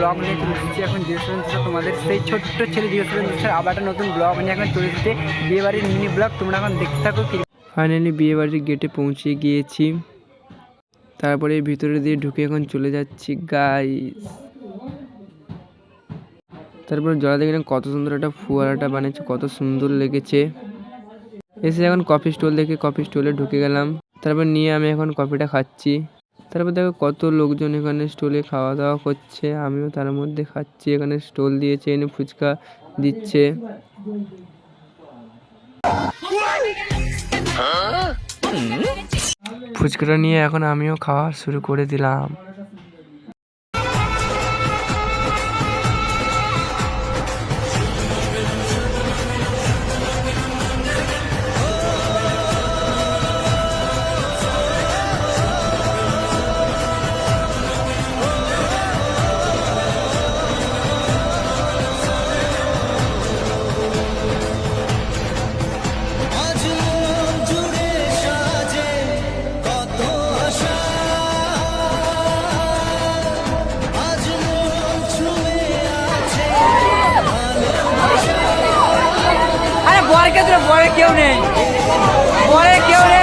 Blog নিয়ে চলে এসেছি এখন জিওসেভেন তোমাদের সেই ছোট্ট ছেলে জিওসেভেন আবার একটা নতুন ব্লগ নিয়ে এখন চলে এসেছে বিয়েবাড়ির মিনি ব্লগ। তোমরা এখন দেখতে থাকো। ফাইনালি বিয়েবাড়ির গেটে পৌঁছে গিয়েছি, তারপরে ভিতরে দিয়ে ঢুকে এখন চলে যাচ্ছি গাইস। তারপরে জলা দেখে কত সুন্দর একটা ফুয়ারাটা বানিয়েছে, কত সুন্দর লেগেছে। এসে এখন কফি স্টল দেখে কফি স্টলে ঢুকে গেলাম, তারপর নিয়ে আমি এখন কফিটা খাচ্ছি। তারপর দেখো কত লোকজন এখানে স্টলে খাওয়া দাওয়া করছে, আমিও তার মধ্যে খাচ্ছি। এখানে স্টল দিয়েছে, এনে ফুচকা দিচ্ছে। ফুচকাটা নিয়ে এখন আমিও খাওয়া শুরু করে দিলাম। বরে কেউ নেই, বরে কেউ নেই।